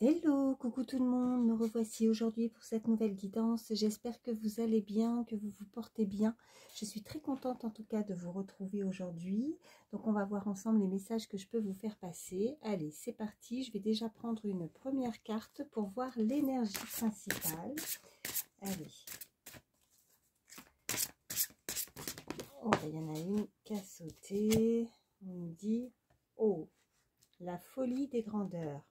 Hello, coucou tout le monde, nous revoici aujourd'hui pour cette nouvelle guidance. J'espère que vous allez bien, que vous vous portez bien. Je suis très contente en tout cas de vous retrouver aujourd'hui. Donc on va voir ensemble les messages que je peux vous faire passer. Allez, c'est parti. Je vais déjà prendre une première carte pour voir l'énergie principale. Allez. Oh, il y en a une qui a sauté. On me dit, oh, la folie des grandeurs.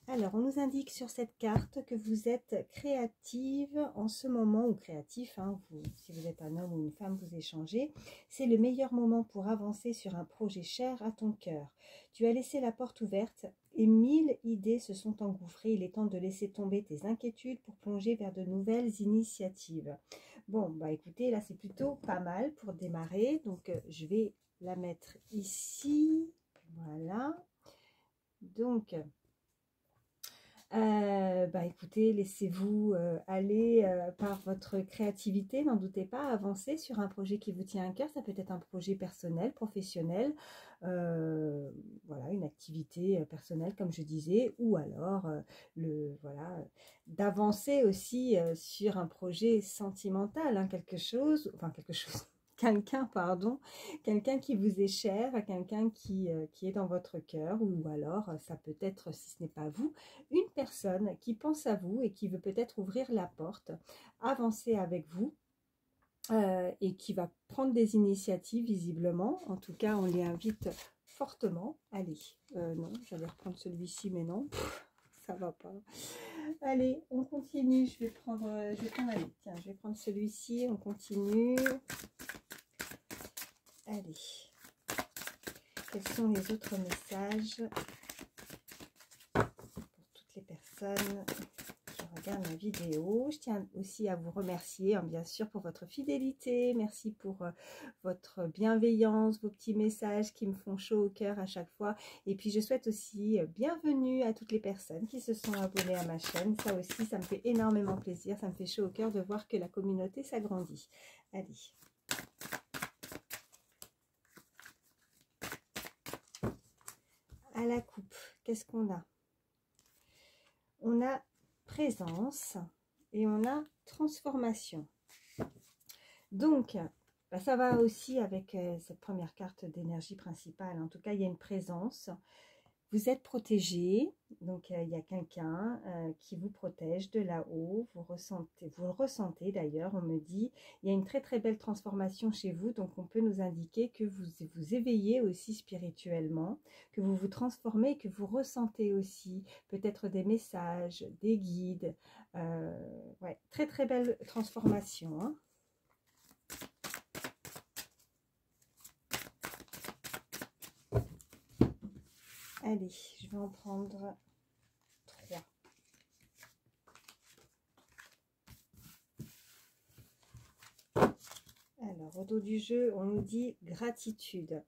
Alors, on nous indique sur cette carte que vous êtes créative en ce moment, ou créatif, hein, si vous êtes un homme ou une femme, vous échangez. C'est le meilleur moment pour avancer sur un projet cher à ton cœur. Tu as laissé la porte ouverte et 1000 idées se sont engouffrées. Il est temps de laisser tomber tes inquiétudes pour plonger vers de nouvelles initiatives. Bon, bah écoutez, là c'est plutôt pas mal pour démarrer. Donc, je vais la mettre ici. Voilà. Donc... bah écoutez, laissez-vous aller par votre créativité, n'en doutez pas, avancer sur un projet qui vous tient à cœur. Ça peut être un projet personnel, professionnel, voilà, une activité personnelle comme je disais, ou alors voilà, d'avancer aussi sur un projet sentimental, hein, quelque chose, quelqu'un, pardon, quelqu'un qui vous est cher, quelqu'un qui est dans votre cœur, ou alors ça peut être, si ce n'est pas vous, une personne qui pense à vous et qui veut peut-être ouvrir la porte, avancer avec vous et qui va prendre des initiatives visiblement. En tout cas, on les invite fortement. Allez, non, j'allais reprendre celui-ci, mais non, ça va pas. Allez, on continue. Je vais prendre, allez, tiens, je vais prendre celui-ci. On continue. Allez, quels sont les autres messages pour toutes les personnes qui regardent ma vidéo? Je tiens aussi à vous remercier, hein, bien sûr, pour votre fidélité. Merci pour votre bienveillance, vos petits messages qui me font chaud au cœur à chaque fois. Et puis, je souhaite aussi bienvenue à toutes les personnes qui se sont abonnées à ma chaîne. Ça aussi, ça me fait énormément plaisir. Ça me fait chaud au cœur de voir que la communauté s'agrandit. Allez. À la coupe, qu'est-ce qu'on a? On a présence et on a transformation. Donc, bah, ça va aussi avec cette première carte d'énergie principale. En tout cas, il y a une présence. Vous êtes protégé, donc il y a quelqu'un qui vous protège de là-haut, vous le ressentez d'ailleurs, on me dit, il y a une très très belle transformation chez vous, donc on peut nous indiquer que vous vous éveillez aussi spirituellement, que vous vous transformez, que vous ressentez aussi peut-être des messages, des guides, ouais, très très belle transformation, hein. Allez, je vais en prendre 3. Alors, au dos du jeu, on nous dit gratitude.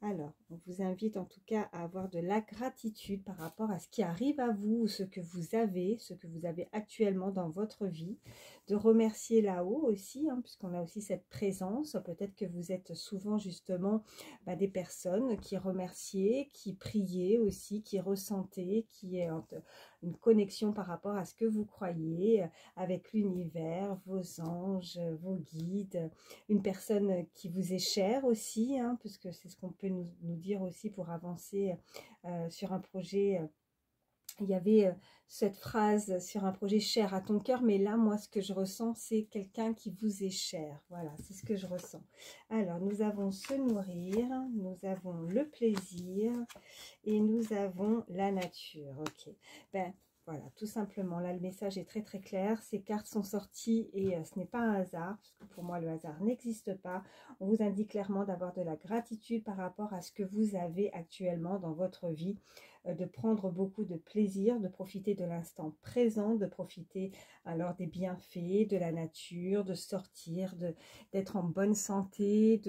Alors, on vous invite en tout cas à avoir de la gratitude par rapport à ce qui arrive à vous, ce que vous avez actuellement dans votre vie, de remercier là-haut aussi, hein, puisqu'on a aussi cette présence. Peut-être que vous êtes souvent justement des personnes qui remerciaient, qui priaient aussi, qui ressentaient, qui est une connexion par rapport à ce que vous croyez avec l'univers, vos anges, vos guides, une personne qui vous est chère aussi, hein, puisque c'est ce qu'on peut nous dire aussi pour avancer sur un projet. Il y avait cette phrase sur un projet cher à ton cœur, mais là, moi, ce que je ressens, c'est quelqu'un qui vous est cher. Voilà, c'est ce que je ressens. Alors, nous avons se nourrir, nous avons le plaisir et nous avons la nature. Ok, ben voilà, tout simplement, là le message est très très clair, ces cartes sont sorties et ce n'est pas un hasard, parce que pour moi le hasard n'existe pas. On vous indique clairement d'avoir de la gratitude par rapport à ce que vous avez actuellement dans votre vie, de prendre beaucoup de plaisir, de profiter de l'instant présent, de profiter alors des bienfaits de la nature, de sortir, d'être en bonne santé,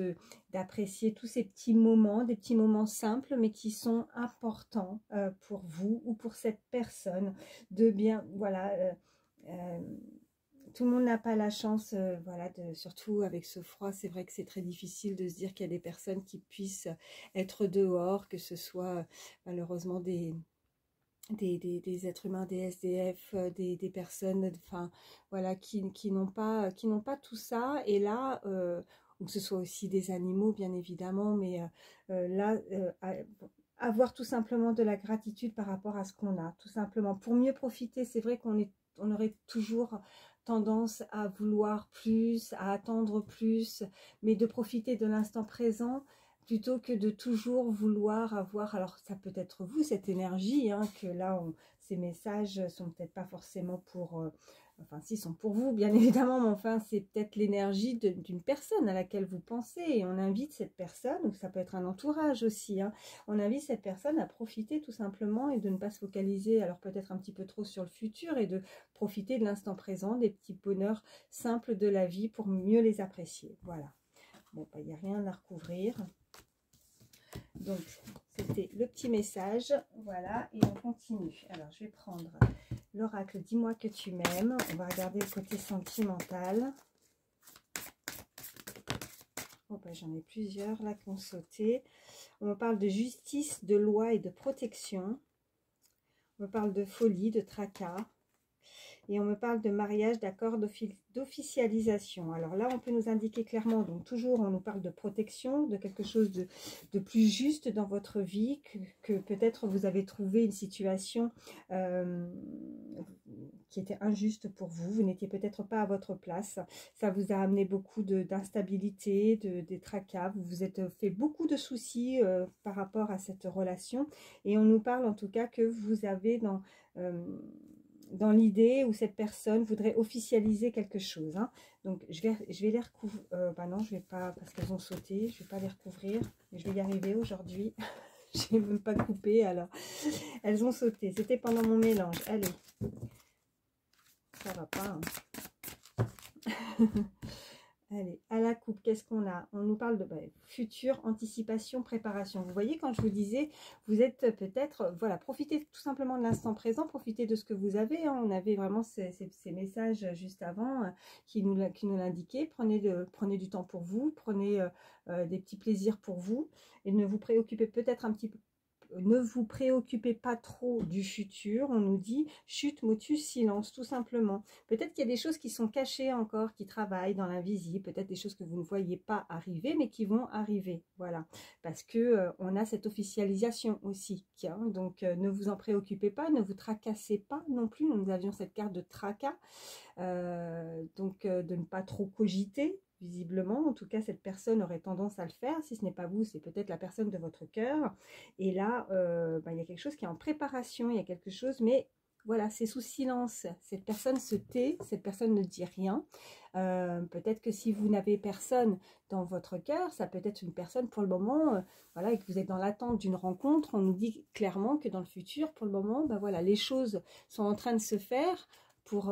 d'apprécier tous ces petits moments, des petits moments simples mais qui sont importants pour vous ou pour cette personne, de bien, voilà, tout le monde n'a pas la chance, voilà, surtout avec ce froid, c'est vrai que c'est très difficile de se dire qu'il y a des personnes qui puissent être dehors, que ce soit malheureusement des des êtres humains, des SDF, des personnes, enfin voilà, qui n'ont pas tout ça. Et là, ou que ce soit aussi des animaux, bien évidemment, mais là, avoir tout simplement de la gratitude par rapport à ce qu'on a, tout simplement. Pour mieux profiter, c'est vrai on aurait toujours tendance à vouloir plus, à attendre plus, mais de profiter de l'instant présent, plutôt que de toujours vouloir avoir, alors ça peut être vous, cette énergie, hein, que là, ces messages sont peut-être pas forcément pour, enfin si, sont pour vous, bien évidemment, mais enfin, c'est peut-être l'énergie d'une personne à laquelle vous pensez, et on invite cette personne, ou ça peut être un entourage aussi, hein, on invite cette personne à profiter tout simplement, et de ne pas se focaliser, alors peut-être un petit peu trop sur le futur, et de profiter de l'instant présent, des petits bonheurs simples de la vie pour mieux les apprécier. Voilà. Bon, il n'y a rien à recouvrir. Donc, c'était le petit message. Voilà, et on continue. Alors, je vais prendre l'oracle « Dis-moi que tu m'aimes ». On va regarder le côté sentimental. Oh, ben, j'en ai plusieurs là qui ont sauté. On me parle de justice, de loi et de protection. On me parle de folie, de tracas. Et on me parle de mariage, d'accord, d'officialisation. Alors là, on peut nous indiquer clairement, donc toujours on nous parle de protection, de quelque chose de plus juste dans votre vie, que peut-être vous avez trouvé une situation qui était injuste pour vous, vous n'étiez peut-être pas à votre place, ça vous a amené beaucoup d'instabilité, des tracas, vous vous êtes fait beaucoup de soucis par rapport à cette relation, et on nous parle en tout cas que vous avez dans l'idée où cette personne voudrait officialiser quelque chose. Hein. Donc, je vais les recouvrir. Bah non, je vais pas, parce qu'elles ont sauté. Je vais pas les recouvrir. Mais je vais y arriver aujourd'hui. Je n'ai même pas coupé, alors. Elles ont sauté. C'était pendant mon mélange. Allez. Ça va pas. Hein. Allez, à la coupe, qu'est-ce qu'on a? On nous parle de futur, anticipation, préparation. Vous voyez, quand je vous disais, vous êtes peut-être, voilà, profitez tout simplement de l'instant présent, profitez de ce que vous avez. Hein. On avait vraiment ces messages juste avant qui nous l'indiquaient. Prenez du temps pour vous, prenez des petits plaisirs pour vous et ne vous préoccupez peut-être un petit peu. Ne vous préoccupez pas trop du futur, on nous dit chute, motus, silence, tout simplement. Peut-être qu'il y a des choses qui sont cachées encore, qui travaillent dans l'invisible, peut-être des choses que vous ne voyez pas arriver, mais qui vont arriver, voilà. Parce que on a cette officialisation aussi, donc ne vous en préoccupez pas, ne vous tracassez pas non plus, nous avions cette carte de tracas, donc de ne pas trop cogiter, visiblement, en tout cas cette personne aurait tendance à le faire, si ce n'est pas vous, c'est peut-être la personne de votre cœur, et là il y a quelque chose qui est en préparation, il y a quelque chose, mais voilà, c'est sous silence, cette personne se tait, cette personne ne dit rien, peut-être que si vous n'avez personne dans votre cœur, ça peut être une personne pour le moment, voilà, et que vous êtes dans l'attente d'une rencontre, on nous dit clairement que dans le futur, pour le moment, voilà, les choses sont en train de se faire, pour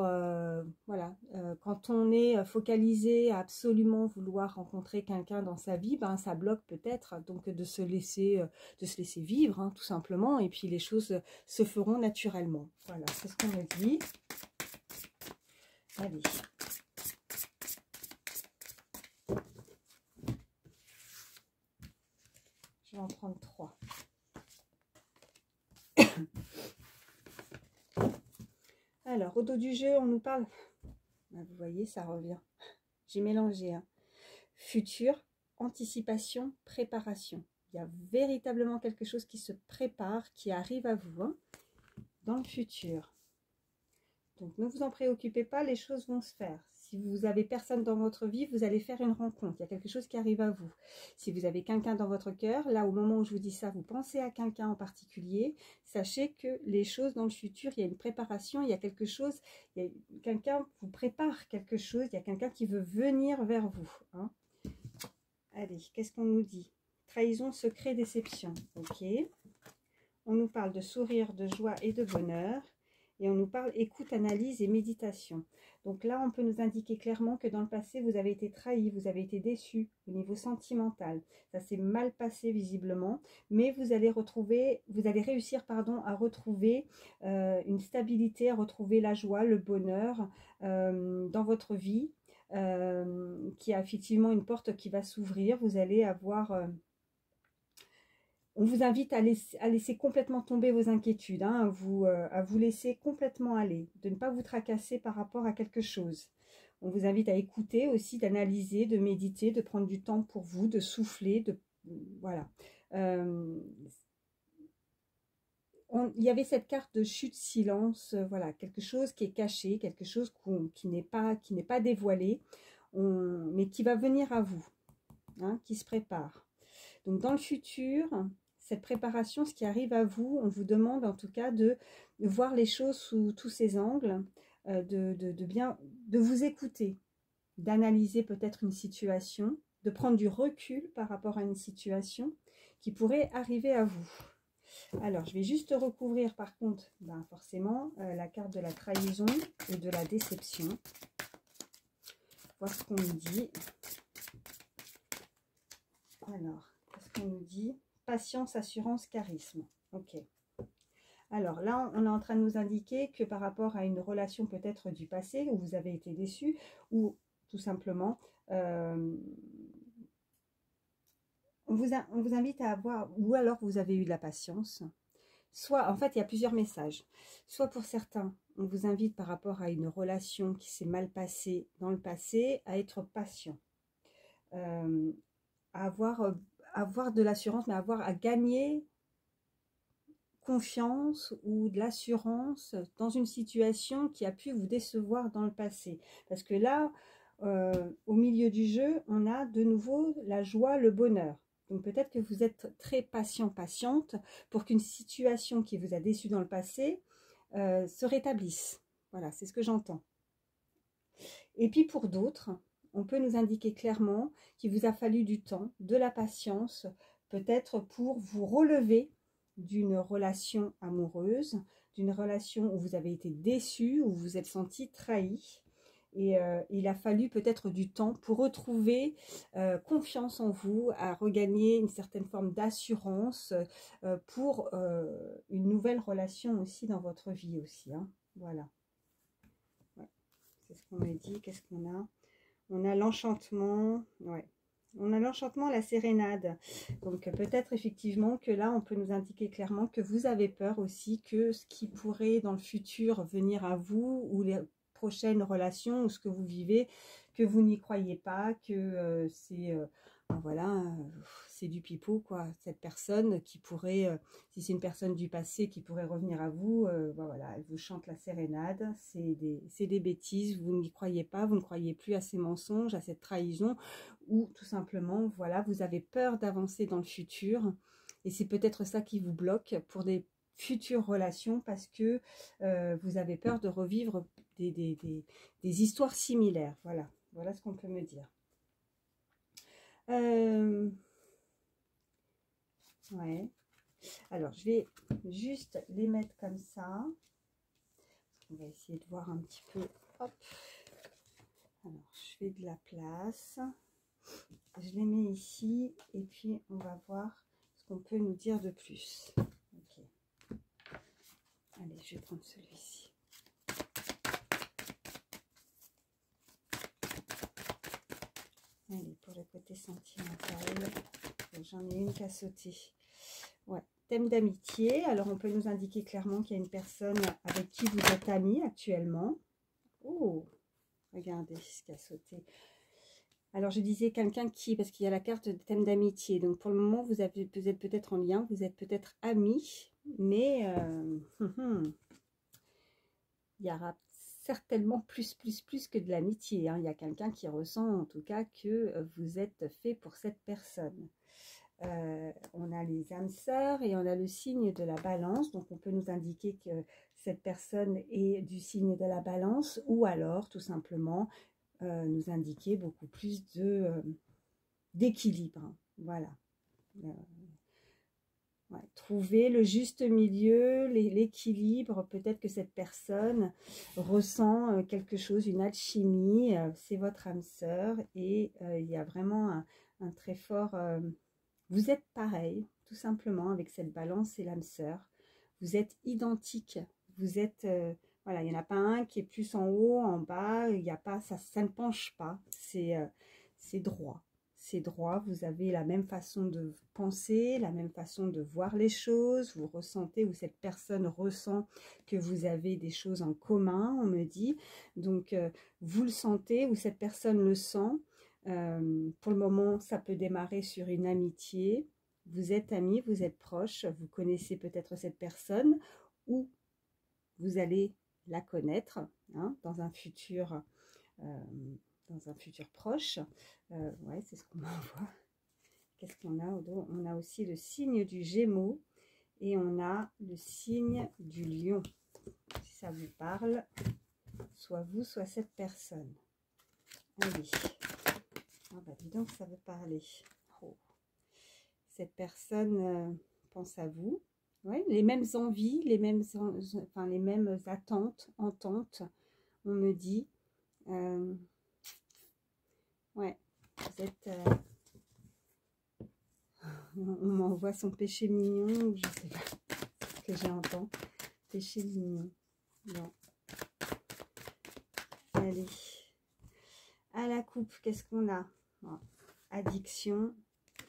voilà, quand on est focalisé à absolument vouloir rencontrer quelqu'un dans sa vie, ça bloque peut-être, donc de se laisser vivre, hein, tout simplement, et puis les choses se feront naturellement. Voilà, c'est ce qu'on me dit. Allez. Je vais en prendre 3. Alors, au dos du jeu, on nous parle... vous voyez, ça revient. J'ai mélangé. Hein. Futur, anticipation, préparation. Il y a véritablement quelque chose qui se prépare, qui arrive à vous, hein, dans le futur. Donc, ne vous en préoccupez pas, les choses vont se faire. Si vous avez personne dans votre vie, vous allez faire une rencontre. Il y a quelque chose qui arrive à vous. Si vous avez quelqu'un dans votre cœur, là, au moment où je vous dis ça, vous pensez à quelqu'un en particulier, sachez que les choses dans le futur, il y a une préparation, il y a quelque chose, quelqu'un vous prépare quelque chose, il y a quelqu'un qui veut venir vers vous. Hein. Allez, qu'est-ce qu'on nous dit? Trahison, secret, déception. Ok. On nous parle de sourire, de joie et de bonheur. Et on nous parle écoute, analyse et méditation. Donc là, on peut nous indiquer clairement que dans le passé, vous avez été trahi, vous avez été déçu au niveau sentimental. Ça s'est mal passé visiblement, mais vous allez réussir à retrouver une stabilité, à retrouver la joie, le bonheur dans votre vie, qui a effectivement une porte qui va s'ouvrir. Vous allez avoir... On vous invite à laisser complètement tomber vos inquiétudes, hein, à vous laisser complètement aller, de ne pas vous tracasser par rapport à quelque chose. On vous invite à écouter aussi, d'analyser, de méditer, de prendre du temps pour vous, de souffler, voilà. Il y avait cette carte de chute silence, voilà, quelque chose qui est caché, quelque chose qui n'est pas dévoilé, mais qui va venir à vous, hein, qui se prépare. Donc dans le futur, cette préparation, ce qui arrive à vous, on vous demande en tout cas de voir les choses sous tous ces angles, de vous écouter, d'analyser peut-être une situation, de prendre du recul par rapport à une situation qui pourrait arriver à vous. Alors, je vais juste recouvrir par contre, forcément, la carte de la trahison et de la déception. Voir ce qu'on nous dit. Alors, qu'est-ce qu'on nous dit? Patience, assurance, charisme. Ok. Alors là, on est en train de nous indiquer que par rapport à une relation peut-être du passé où vous avez été déçu, ou tout simplement, on vous invite à avoir, ou alors vous avez eu de la patience. Soit, en fait, il y a plusieurs messages. Soit pour certains, on vous invite par rapport à une relation qui s'est mal passée dans le passé, à être patient. À avoir de l'assurance, mais à gagner confiance ou de l'assurance dans une situation qui a pu vous décevoir dans le passé. Parce que là, au milieu du jeu, on a de nouveau la joie, le bonheur. Donc peut-être que vous êtes très patient, patiente pour qu'une situation qui vous a déçu dans le passé se rétablisse. Voilà, c'est ce que j'entends. Et puis pour d'autres, on peut nous indiquer clairement qu'il vous a fallu du temps, de la patience, peut-être pour vous relever d'une relation amoureuse, d'une relation où vous avez été déçu, où vous vous êtes senti trahi. Et il a fallu peut-être du temps pour retrouver confiance en vous, à regagner une certaine forme d'assurance pour une nouvelle relation aussi dans votre vie aussi. Hein. Voilà. Ouais. C'est ce qu'on m'a dit. Qu'est-ce qu'on a? On a l'enchantement. Ouais. On a l'enchantement, la sérénade. Donc peut-être effectivement que là, on peut nous indiquer clairement que vous avez peur aussi que ce qui pourrait dans le futur venir à vous ou les prochaines relations ou ce que vous vivez, que vous n'y croyez pas, que voilà, c'est du pipeau quoi. Cette personne qui pourrait, si c'est une personne du passé qui pourrait revenir à vous, voilà, elle vous chante la sérénade, c'est des bêtises, vous n'y croyez pas, vous ne croyez plus à ces mensonges, à cette trahison, ou tout simplement, voilà, vous avez peur d'avancer dans le futur, et c'est peut-être ça qui vous bloque pour des futures relations, parce que vous avez peur de revivre des histoires similaires. Voilà, voilà ce qu'on peut me dire. Ouais. Alors, je vais juste les mettre comme ça. On va essayer de voir un petit peu. Hop. Alors, je fais de la place. Je les mets ici et puis on va voir ce qu'on peut nous dire de plus. Ok. Allez, je vais prendre celui-ci. Allez, pour le côté sentimental, j'en ai une qui a sauté. Ouais, thème d'amitié. Alors, on peut nous indiquer clairement qu'il y a une personne avec qui vous êtes amis actuellement. Oh, regardez ce qui a sauté. Alors, je disais quelqu'un qui, parce qu'il y a la carte de thème d'amitié. Donc, pour le moment, vous êtes peut-être en lien, vous êtes peut-être amis, mais il y aura certainement plus que de l'amitié. Hein. Il y a quelqu'un qui ressent en tout cas que vous êtes fait pour cette personne. On a les âmes sœurs et on a le signe de la balance. Donc, on peut nous indiquer que cette personne est du signe de la balance ou alors, tout simplement, nous indiquer beaucoup plus d'équilibre. Hein. Voilà. Ouais, trouver le juste milieu, l'équilibre. Peut-être que cette personne ressent quelque chose, une alchimie. C'est votre âme sœur et il y a vraiment un très fort... vous êtes pareil, tout simplement, avec cette balance et l'âme sœur. Vous êtes identiques. Vous êtes... voilà, il n'y en a pas un qui est plus en haut, en bas. Il y a pas, ça ne penche pas. C'est droit. c'est droit, vous avez la même façon de penser, la même façon de voir les choses, vous ressentez ou cette personne ressent que vous avez des choses en commun, on me dit. Donc, vous le sentez ou cette personne le sent. Pour le moment, ça peut démarrer sur une amitié. Vous êtes amis, vous êtes proches, vous connaissez peut-être cette personne ou vous allez la connaître hein, dans un futur proche. Ouais, c'est ce qu'on envoie. Qu'est-ce qu'on a au dos? On a aussi le signe du Gémeaux et on a le signe du Lion. Si ça vous parle, soit vous, soit cette personne. Allez. Ah bah dis donc, ça veut parler. Oh. Cette personne pense à vous. Ouais, les mêmes envies, les mêmes attentes, ententes, on me dit. Ouais, vous êtes... on m'envoie son péché mignon, je sais pas ce que j'entends. Péché mignon. Bon. Allez. À la coupe, qu'est-ce qu'on a? Bon. Addiction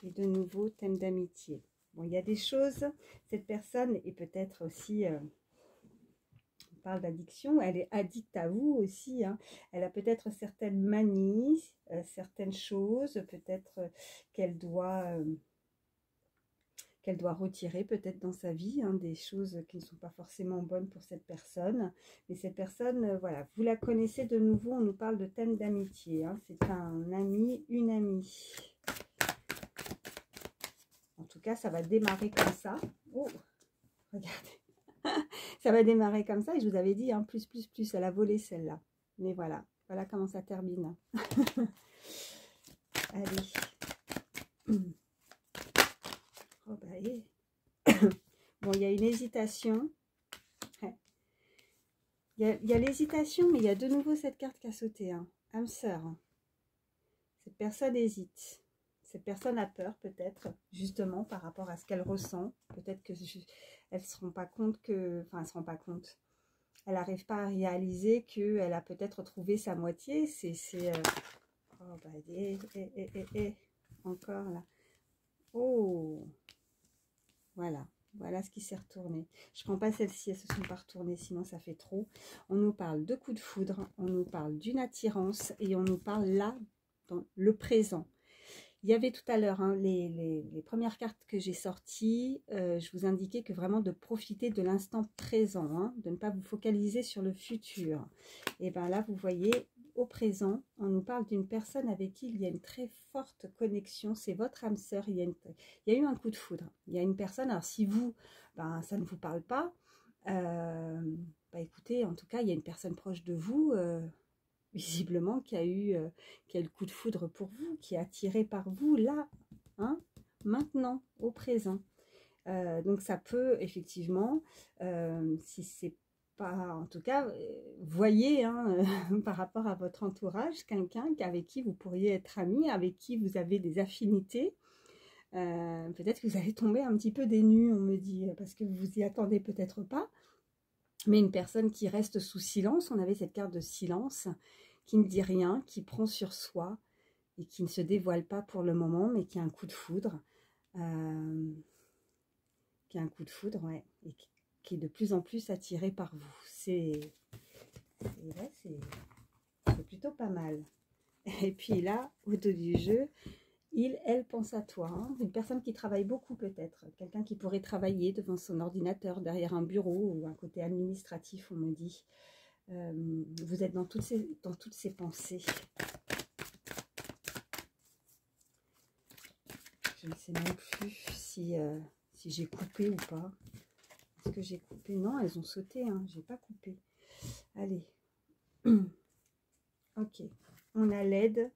et de nouveau thème d'amitié. Bon, il y a des choses, cette personne est peut-être aussi... on parle d'addiction, elle est addicte à vous aussi, hein. Elle a peut-être certaines manies, certaines choses, peut-être qu'elle doit retirer peut-être dans sa vie, hein, des choses qui ne sont pas forcément bonnes pour cette personne. Mais cette personne, voilà, vous la connaissez de nouveau, on nous parle de thème d'amitié, hein. C'est un ami, une amie. En tout cas, ça va démarrer comme ça. Oh, regardez. Ça va démarrer comme ça et je vous avais dit, hein, plus, elle a volé celle-là. Mais voilà, voilà comment ça termine. Allez. Oh bah, yeah. Bon, il y a une hésitation. Il y a l'hésitation, mais il y a de nouveau cette carte qui a sauté. Hein. Âme sœur. Cette personne hésite. Cette personne a peur peut-être, justement, par rapport à ce qu'elle ressent. Peut-être que elle ne se rend pas compte que... Enfin, elle ne se rend pas compte. Elle n'arrive pas à réaliser qu'elle a peut-être trouvé sa moitié. Oh, bah, encore là. Oh, voilà. Voilà ce qui s'est retourné. Je ne prends pas celle-ci, elles ne se sont pas retournées, sinon ça fait trop. On nous parle de coups de foudre, on nous parle d'une attirance et on nous parle là, dans le présent. Il y avait tout à l'heure hein, les premières cartes que j'ai sorties, je vous indiquais que vraiment de profiter de l'instant présent, hein, de ne pas vous focaliser sur le futur. Et bien là, vous voyez, au présent, on nous parle d'une personne avec qui il y a une très forte connexion, c'est votre âme sœur, il y a eu un coup de foudre. Il y a une personne, alors si vous, ben, ça ne vous parle pas, bah écoutez, en tout cas, il y a une personne proche de vous, visiblement, qui a eu le coup de foudre pour vous, qui est attiré par vous, là, hein, maintenant, au présent. Donc ça peut, effectivement, si c'est pas, en tout cas, voyez, hein, par rapport à votre entourage, quelqu'un avec qui vous pourriez être ami, avec qui vous avez des affinités. Peut-être que vous allez tomber un petit peu des nues, on me dit, parce que vous y attendez peut-être pas. Mais une personne qui reste sous silence, on avait cette carte de silence, qui ne dit rien, qui prend sur soi et qui ne se dévoile pas pour le moment, mais qui a un coup de foudre. Qui a un coup de foudre, ouais, et qui est de plus en plus attiré par vous. C'est plutôt pas mal. Et puis là, au dos du jeu, elle pense à toi. Hein. Une personne qui travaille beaucoup peut-être. Quelqu'un qui pourrait travailler devant son ordinateur, derrière un bureau ou un côté administratif, on me dit. Vous êtes dans toutes ces pensées. Je ne sais même plus si j'ai coupé ou pas. Est-ce que j'ai coupé? Non, elles ont sauté. Hein. J'ai pas coupé. Allez. Ok. On a l'aide.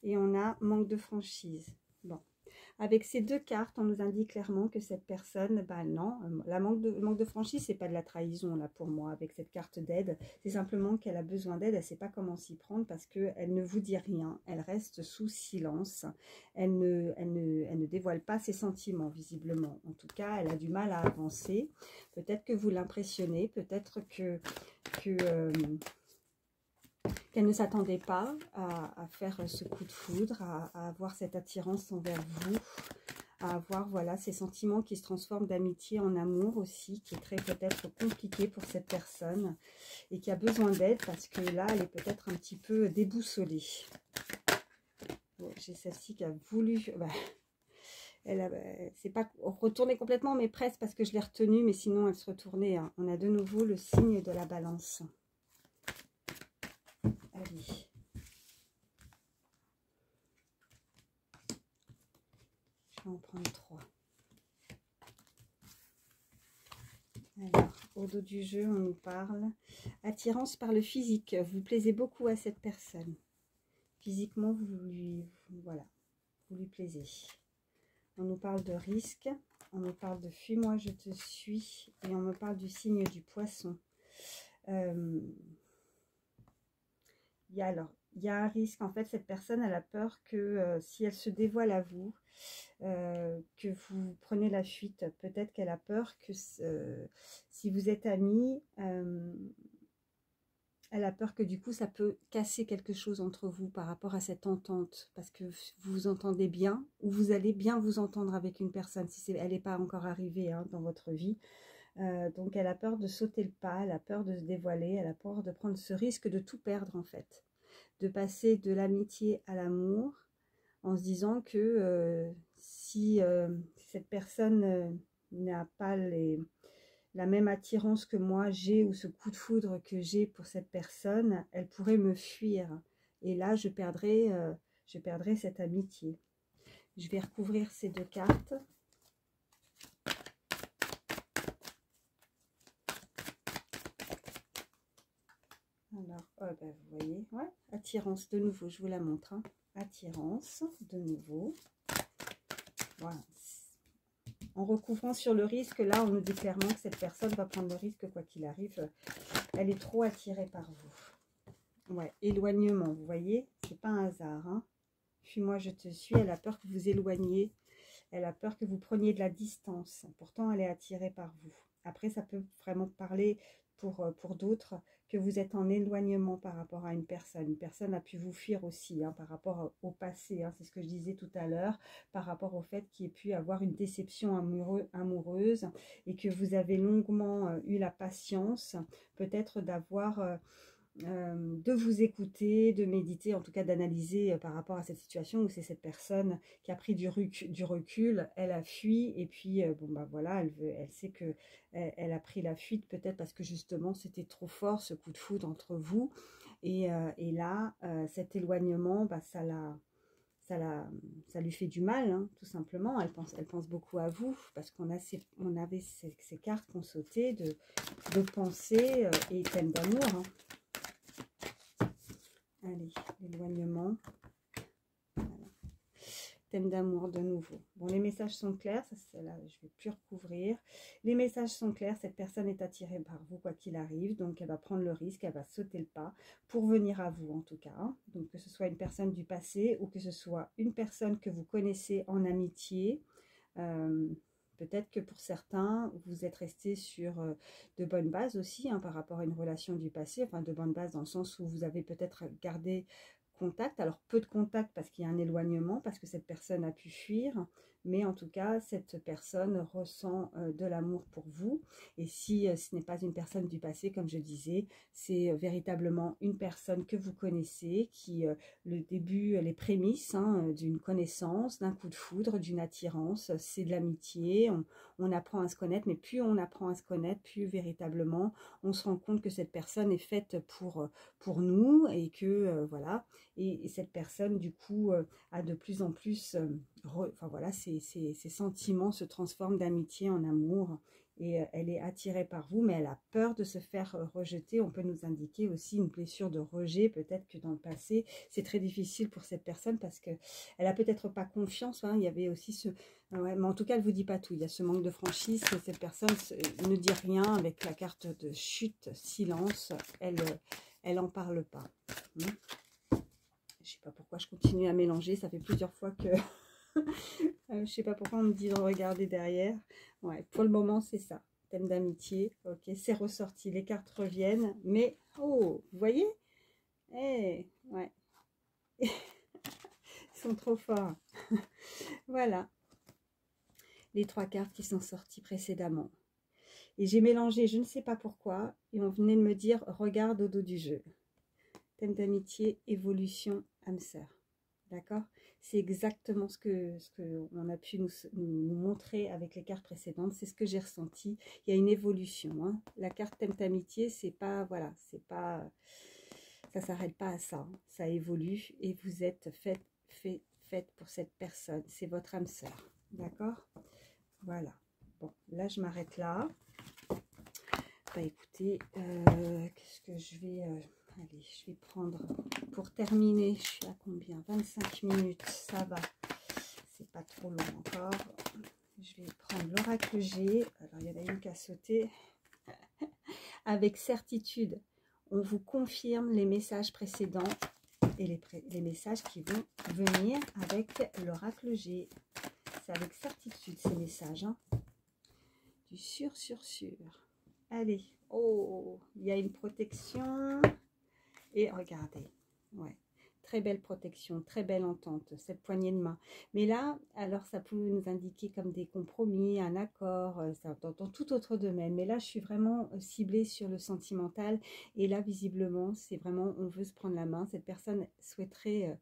Et on a manque de franchise. Bon. Avec ces deux cartes, on nous indique clairement que cette personne, ben non, manque de franchise, c'est pas de la trahison là pour moi avec cette carte d'aide. C'est simplement qu'elle a besoin d'aide, elle ne sait pas comment s'y prendre parce qu'elle ne vous dit rien, elle reste sous silence, elle ne dévoile pas ses sentiments visiblement. En tout cas, elle a du mal à avancer. Peut-être que vous l'impressionnez, peut-être qu'elle qu'elle ne s'attendait pas à faire ce coup de foudre, à avoir cette attirance envers vous, à avoir voilà, ces sentiments qui se transforment d'amitié en amour aussi, qui est très peut-être compliqué pour cette personne et qui a besoin d'aide parce que là, elle est peut-être un petit peu déboussolée. Bon, j'ai celle-ci qui a voulu... c'est pas retourné complètement, mais presque, parce que je l'ai retenue, mais sinon elle se retournait. Hein. On a de nouveau le signe de la balance. Allez. Je vais en prendre 3. Alors, au dos du jeu, on nous parle attirance par le physique. Vous plaisez beaucoup à cette personne. Physiquement, voilà, vous lui plaisez. On nous parle de risque, on nous parle de fuis-moi, je te suis, et on me parle du signe du poisson. Il y a un risque, en fait, cette personne, elle a peur que si elle se dévoile à vous, que vous prenez la fuite. Peut-être qu'elle a peur que si vous êtes amis, elle a peur que du coup ça peut casser quelque chose entre vous par rapport à cette entente, parce que vous vous entendez bien, ou vous allez bien vous entendre avec une personne, si elle n'est pas encore arrivée hein, dans votre vie. Donc elle a peur de sauter le pas, elle a peur de se dévoiler, elle a peur de prendre ce risque de tout perdre en fait, de passer de l'amitié à l'amour, en se disant que si cette personne n'a pas la même attirance que moi j'ai, ou ce coup de foudre que j'ai pour cette personne, elle pourrait me fuir. Et là, je perdrais cette amitié. Je vais recouvrir ces 2 cartes. Alors, vous voyez, ouais, attirance de nouveau, je vous la montre. Hein. Attirance de nouveau. Voilà. En recouvrant sur le risque, là, on nous dit clairement que cette personne va prendre le risque, quoi qu'il arrive. Elle est trop attirée par vous. Ouais, éloignement, vous voyez, c'est pas un hasard. Hein. Fuis-moi, je te suis. Elle a peur que vous éloigniez. Elle a peur que vous preniez de la distance. Pourtant, elle est attirée par vous. Après, ça peut vraiment parler pour d'autres que vous êtes en éloignement par rapport à une personne. Une personne a pu vous fuir aussi hein, par rapport au passé. Hein, c'est ce que je disais tout à l'heure, par rapport au fait qu'il y ait pu avoir une déception amoureuse et que vous avez longuement eu la patience peut-être d'avoir... de vous écouter, de méditer, en tout cas d'analyser par rapport à cette situation où c'est cette personne qui a pris du recul, elle a fui et puis bon bah voilà, elle sait que elle a pris la fuite peut-être parce que justement c'était trop fort ce coup de foudre entre vous et là cet éloignement, bah, ça lui fait du mal, hein, tout simplement. Elle pense beaucoup à vous parce qu'on avait ces cartes qu'on sautait de pensée et thème d'amour. Hein. Allez, l'éloignement. Voilà. Thème d'amour de nouveau. Bon, les messages sont clairs. Ça, là, je ne vais plus recouvrir. Les messages sont clairs. Cette personne est attirée par vous, quoi qu'il arrive. Donc, elle va prendre le risque. Elle va sauter le pas pour venir à vous, en tout cas. Hein. Donc, que ce soit une personne du passé ou que ce soit une personne que vous connaissez en amitié. Peut-être que pour certains, vous êtes resté sur de bonnes bases aussi hein, par rapport à une relation du passé, enfin de bonnes bases dans le sens où vous avez peut-être gardé contact, alors peu de contact parce qu'il y a un éloignement, parce que cette personne a pu fuir, mais en tout cas, cette personne ressent de l'amour pour vous. Et si ce n'est pas une personne du passé, comme je disais, c'est véritablement une personne que vous connaissez, qui, le début, les prémices hein, d'une connaissance, d'un coup de foudre, d'une attirance, c'est de l'amitié, on apprend à se connaître, mais plus on apprend à se connaître, plus véritablement, on se rend compte que cette personne est faite pour nous, et que, voilà, et cette personne, du coup, a de plus en plus, enfin voilà, ses sentiments se transforment d'amitié en amour, et elle est attirée par vous, mais elle a peur de se faire rejeter. On peut nous indiquer aussi une blessure de rejet, peut-être que dans le passé, c'est très difficile pour cette personne, parce qu'elle n'a peut-être pas confiance, hein. Il y avait aussi ce... Ouais, mais en tout cas, elle ne vous dit pas tout. Il y a ce manque de franchise, que cette personne ne dit rien, avec la carte de chute, silence, elle en parle pas. Je sais pas pourquoi je continue à mélanger, ça fait plusieurs fois que... je sais pas pourquoi on me dit de regarder derrière. Ouais, pour le moment, c'est ça. Thème d'amitié, ok, c'est ressorti, les cartes reviennent. Mais, oh, vous voyez, Eh, ouais. Ils sont trop forts. Voilà, les 3 cartes qui sont sorties précédemment. Et j'ai mélangé, je ne sais pas pourquoi, et on venait de me dire, regarde au dos du jeu. Thème d'amitié, évolution, âme sœur. D'accord? C'est exactement ce que on a pu nous montrer avec les cartes précédentes. C'est ce que j'ai ressenti. Il y a une évolution. Hein. La carte thème d'amitié, c'est pas, voilà, c'est pas, ça s'arrête pas à ça. Hein. Ça évolue et vous êtes faite pour cette personne. C'est votre âme sœur. D'accord? Voilà. Bon, là, je m'arrête là. Bah écoutez, qu'est-ce que je vais... allez, je vais prendre... Pour terminer, je suis à combien? 25 minutes, ça va. C'est pas trop long encore. Je vais prendre l'oracle G. Alors, il y en a une qui a sauté. Avec certitude, on vous confirme les messages précédents et les messages qui vont venir avec l'oracle G. C'est avec certitude ces messages. Hein. Du sûr. Allez, oh, il y a une protection. Et regardez, ouais, très belle protection, très belle entente, cette poignée de main. Mais là, alors ça peut nous indiquer comme des compromis, un accord, ça, dans tout autre domaine. Mais là, je suis vraiment ciblée sur le sentimental. Et là, visiblement, c'est vraiment, on veut se prendre la main. Cette personne souhaiterait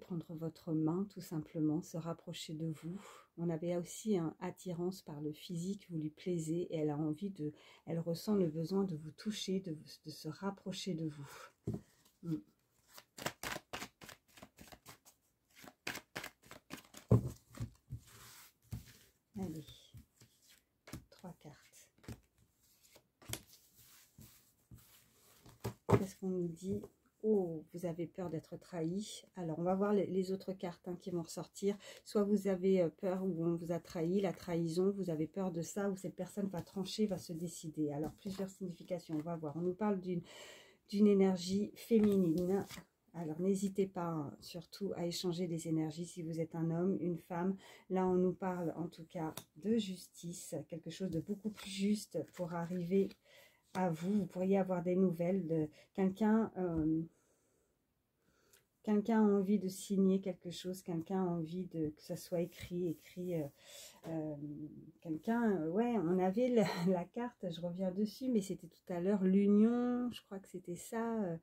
prendre votre main, tout simplement, se rapprocher de vous. On avait aussi une attirance par le physique, vous lui plaisez, et elle a envie de, elle ressent le besoin de vous toucher, de se rapprocher de vous. Allez, 3 cartes. Qu'est-ce qu'on nous dit ? Oh, vous avez peur d'être trahi. Alors, on va voir les autres cartes hein, qui vont ressortir. Soit vous avez peur ou on vous a trahi, la trahison, vous avez peur de ça, ou cette personne va trancher, va se décider. Alors, plusieurs significations, on va voir. On nous parle d'une énergie féminine. Alors, n'hésitez pas hein, surtout à échanger des énergies si vous êtes un homme, une femme. Là, on nous parle en tout cas de justice, quelque chose de beaucoup plus juste pour arriver à vous. Vous pourriez avoir des nouvelles de quelqu'un. Quelqu'un a envie de signer quelque chose, quelqu'un a envie que ça soit écrit. Quelqu'un, ouais, on avait la carte, je reviens dessus, mais c'était tout à l'heure, l'union, je crois que c'était ça,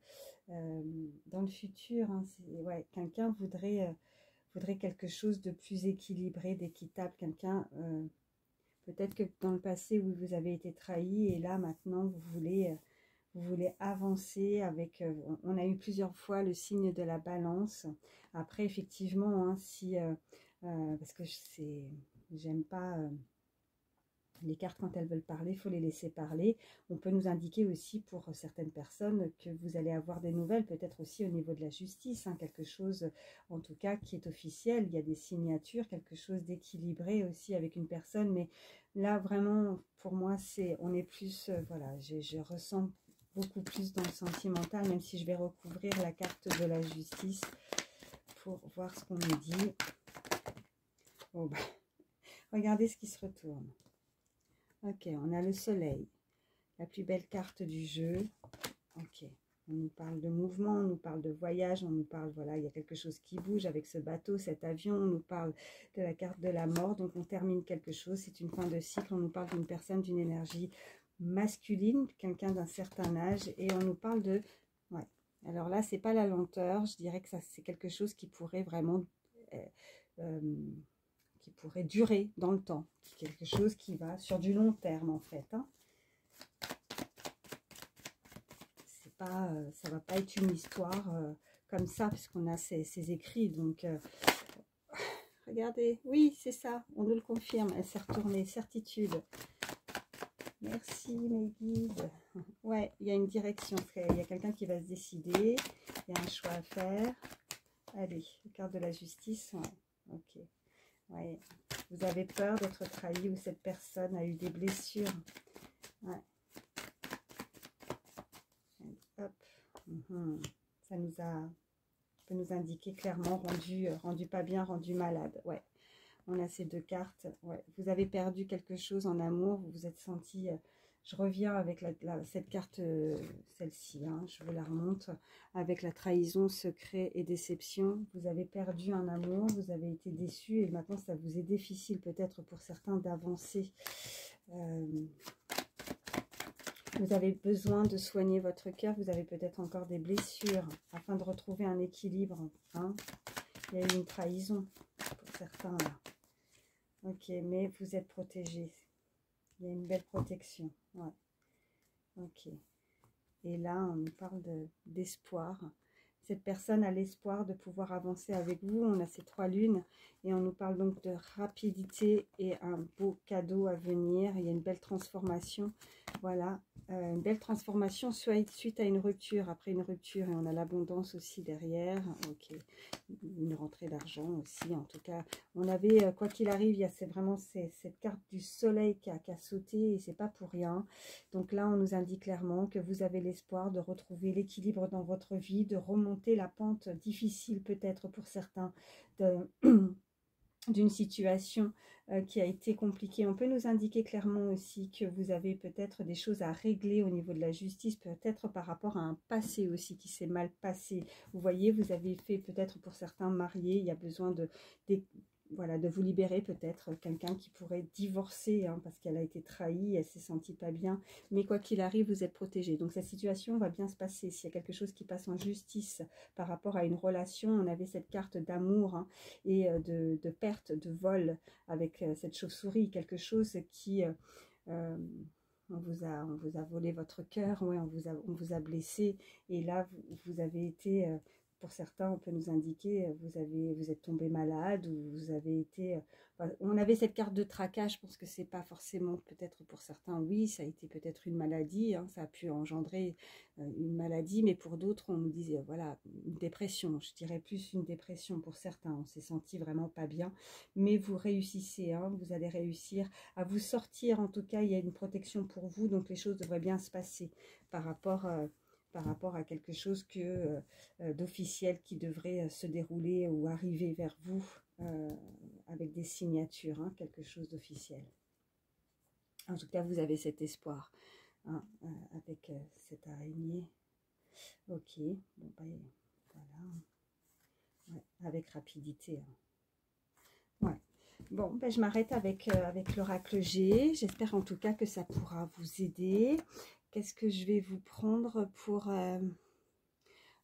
dans le futur, hein, ouais, quelqu'un voudrait quelque chose de plus équilibré, d'équitable, quelqu'un, peut-être que dans le passé, oui, vous avez été trahi, et là, maintenant, vous voulez avancer avec... on a eu plusieurs fois le signe de la balance. Après, effectivement, hein, si... parce que j'aime pas... les cartes, quand elles veulent parler, il faut les laisser parler. On peut nous indiquer aussi pour certaines personnes que vous allez avoir des nouvelles, peut-être aussi au niveau de la justice, hein, quelque chose en tout cas qui est officiel. Il y a des signatures, quelque chose d'équilibré aussi avec une personne. Mais là, vraiment, pour moi, on est plus... voilà, je ressens beaucoup plus dans le sentimental, même si je vais recouvrir la carte de la justice pour voir ce qu'on nous dit. Oh, bah, regardez ce qui se retourne. Ok, on a le soleil, la plus belle carte du jeu. Ok, on nous parle de mouvement, on nous parle de voyage, on nous parle, voilà, il y a quelque chose qui bouge avec ce bateau, cet avion, on nous parle de la carte de la mort, donc on termine quelque chose, c'est une fin de cycle, on nous parle d'une personne, d'une énergie masculine, quelqu'un d'un certain âge, et on nous parle de... Ouais. Alors là, c'est pas la lenteur, je dirais que ça c'est quelque chose qui pourrait vraiment... qui pourrait durer dans le temps, quelque chose qui va sur du long terme en fait. Hein. C'est pas, ça va pas être une histoire comme ça, puisqu'on a ces écrits, donc... regardez, oui, c'est ça, on nous le confirme, elle s'est retournée, certitude. Merci mes guides. Ouais, il y a une direction, il y a quelqu'un qui va se décider, il y a un choix à faire. Allez, carte de la justice, ouais, ok. Ouais, vous avez peur d'être trahi ou cette personne a eu des blessures. Ouais. Hop. Ça peut nous indiquer clairement rendu pas bien, rendu malade. Ouais. On a ces 2 cartes. Ouais. Vous avez perdu quelque chose en amour, vous vous êtes senti, Je reviens avec cette carte, celle-ci, hein, je vous la remonte, avec la trahison, secret et déception. Vous avez perdu un amour, vous avez été déçu et maintenant ça vous est difficile peut-être pour certains d'avancer. Vous avez besoin de soigner votre cœur, vous avez peut-être encore des blessures afin de retrouver un équilibre. Hein. Il y a eu une trahison pour certains là. Ok, mais vous êtes protégés. Il y a une belle protection. Ouais. Ok. Et là, on nous parle d'espoir. Cette personne a l'espoir de pouvoir avancer avec vous. On a ces 3 lunes et on nous parle donc de rapidité et un beau cadeau à venir. Il y a une belle transformation. Voilà, une belle transformation suite à une rupture, après une rupture. Et on a l'abondance aussi derrière. Ok, une rentrée d'argent aussi. En tout cas, on avait, quoi qu'il arrive, il y a vraiment cette carte du soleil qui a sauté et c'est pas pour rien. Donc là, on nous indique clairement que vous avez l'espoir de retrouver l'équilibre dans votre vie, de remonter la pente difficile peut-être pour certains d'une situation qui a été compliquée. On peut nous indiquer clairement aussi que vous avez peut-être des choses à régler au niveau de la justice, peut-être par rapport à un passé aussi qui s'est mal passé. Vous voyez, vous avez fait peut-être pour certains mariés, il y a besoin voilà, de vous libérer peut-être, quelqu'un qui pourrait divorcer hein, parce qu'elle a été trahie, elle s'est sentie pas bien, mais quoi qu'il arrive, vous êtes protégé. Donc cette situation va bien se passer. S'il y a quelque chose qui passe en justice par rapport à une relation, on avait cette carte d'amour hein, et de perte, de vol avec cette chauve-souris, quelque chose qui... on vous a volé votre cœur, ouais, on vous a blessé, et là, vous avez été... pour certains, on peut nous indiquer, vous êtes tombé malade ou vous avez été... on avait cette carte de traquage, je pense que c'est pas forcément, peut-être pour certains, oui, ça a été peut-être une maladie, hein, ça a pu engendrer une maladie, mais pour d'autres, on nous disait, voilà, une dépression, je dirais plus une dépression pour certains, on s'est senti vraiment pas bien, mais vous réussissez, hein, vous allez réussir à vous sortir, en tout cas, il y a une protection pour vous, donc les choses devraient bien se passer par rapport à quelque chose d'officiel qui devrait se dérouler ou arriver vers vous avec des signatures, hein, quelque chose d'officiel. En tout cas, vous avez cet espoir hein, avec cette araignée. Ok, bon, ben, voilà. Ouais, avec rapidité. Hein. Ouais. Bon, ben, je m'arrête avec l'oracle G. J'espère en tout cas que ça pourra vous aider. Qu'est-ce que je vais vous prendre pour... allez,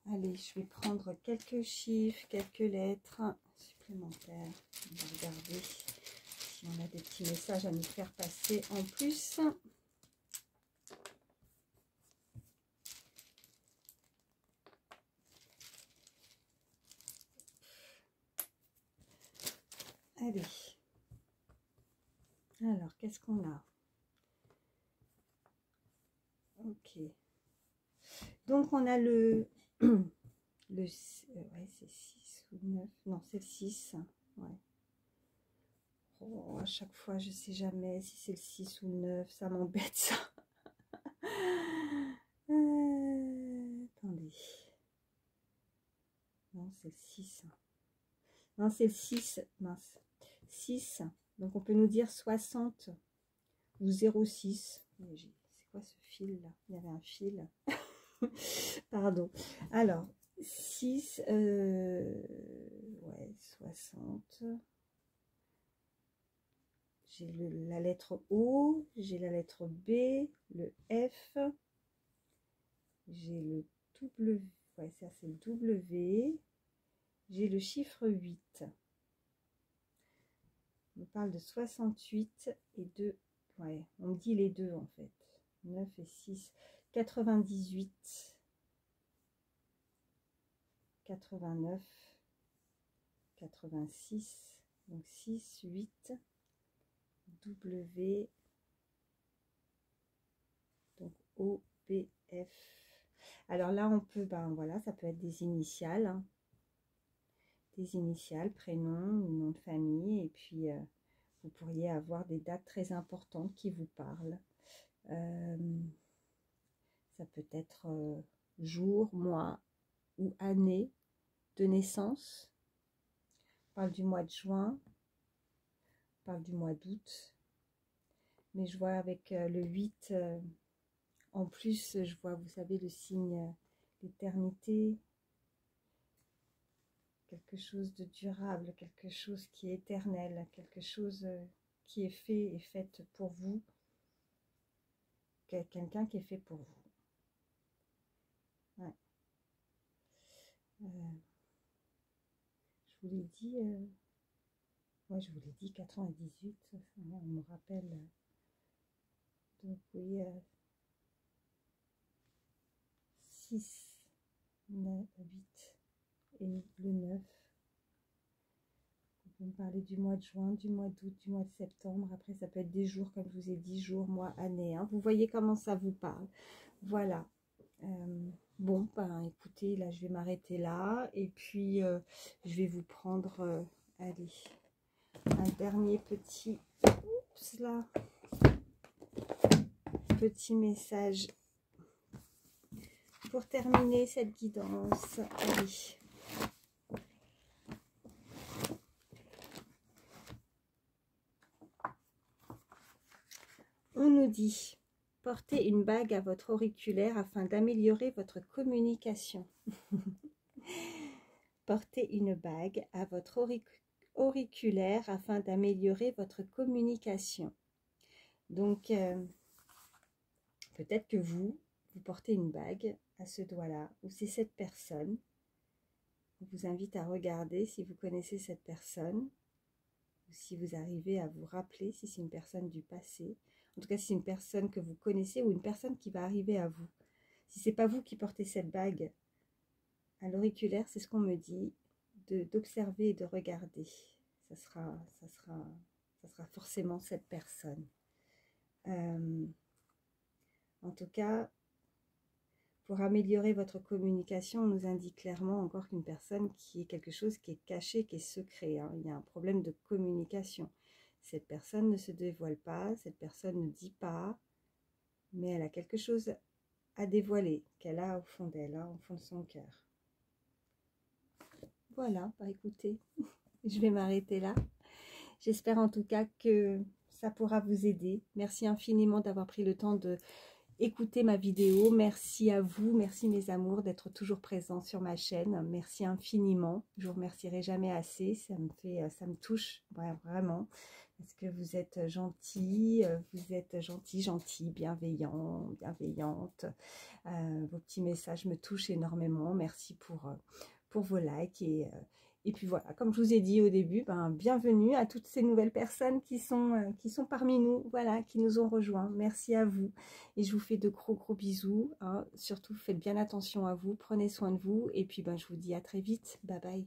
je vais prendre quelques chiffres, quelques lettres supplémentaires. On va regarder si on a des petits messages à nous faire passer en plus. Allez. Alors, qu'est-ce qu'on a? Ok. Donc, on a le... ouais, c'est 6 ou 9. Non, c'est le 6. Ouais. Oh, à chaque fois, je sais jamais si c'est le 6 ou le 9. Ça m'embête, ça. Attendez. Non, c'est le 6. Non, c'est le 6. Mince. 6. Donc, on peut nous dire 60 ou 06. C'est quoi ce fil là? Il y avait un fil. Pardon. Alors, 6, ouais, 60. J'ai la lettre O, j'ai la lettre B, le F, j'ai le W, ouais, ça c'est le W, j'ai le chiffre 8. On me parle de 68 et de, ouais, on me dit les deux en fait, 9 et 6, 98, 89, 86, donc 6, 8, W, donc O, B, F. Alors là, on peut, ben voilà, ça peut être des initiales, hein. Des initiales, prénom, nom de famille, et puis vous pourriez avoir des dates très importantes qui vous parlent. Ça peut être jour, mois ou année de naissance. On parle du mois de juin, on parle du mois d'août, Mais je vois avec le 8, en plus, je vois, vous savez, le signe l'éternité, quelque chose de durable, quelque chose qui est éternel, quelque chose qui est fait et fait pour vous, quelqu'un qui est fait pour vous. Ouais. Je vous l'ai dit, ouais, je vous l'ai dit, 98, on me rappelle. Donc oui, 6, 9, 8 et le 9. Vous me parlez du mois de juin, du mois d'août, du mois de septembre. Après, ça peut être des jours, comme je vous ai dit, jours, mois, années. Hein. Vous voyez comment ça vous parle. Voilà. Bon, ben écoutez, là, je vais m'arrêter là. Et puis, je vais vous prendre, allez, un dernier petit... Oups, là. Petit message pour terminer cette guidance. Allez. On nous dit, portez une bague à votre auriculaire afin d'améliorer votre communication. Portez une bague à votre auriculaire afin d'améliorer votre communication. Donc, peut-être que vous portez une bague à ce doigt-là, ou c'est cette personne. Je vous invite à regarder si vous connaissez cette personne, ou si vous arrivez à vous rappeler si c'est une personne du passé. En tout cas, si c'est une personne que vous connaissez ou une personne qui va arriver à vous. Si ce n'est pas vous qui portez cette bague à l'auriculaire, c'est ce qu'on me dit, d'observer et de regarder. Ça sera forcément cette personne. En tout cas, pour améliorer votre communication, on nous indique clairement encore qu'une personne qui est quelque chose qui est caché, qui est secret. Hein. Il y a un problème de communication. Cette personne ne se dévoile pas, cette personne ne dit pas, mais elle a quelque chose à dévoiler, qu'elle a au fond d'elle, hein, au fond de son cœur. Voilà, bah écoutez, je vais m'arrêter là. J'espère en tout cas que ça pourra vous aider. Merci infiniment d'avoir pris le temps de écouter ma vidéo. Merci à vous, merci mes amours d'être toujours présents sur ma chaîne. Merci infiniment. Je vous remercierai jamais assez. Ça me touche vraiment. Parce que vous êtes gentils, bienveillants, bienveillantes. Vos petits messages me touchent énormément. Merci pour vos likes et puis voilà, comme je vous ai dit au début, ben, bienvenue à toutes ces nouvelles personnes qui sont parmi nous, voilà, qui nous ont rejoints. Merci à vous et je vous fais de gros bisous. Hein. Surtout, faites bien attention à vous, prenez soin de vous et puis ben, je vous dis à très vite. Bye bye.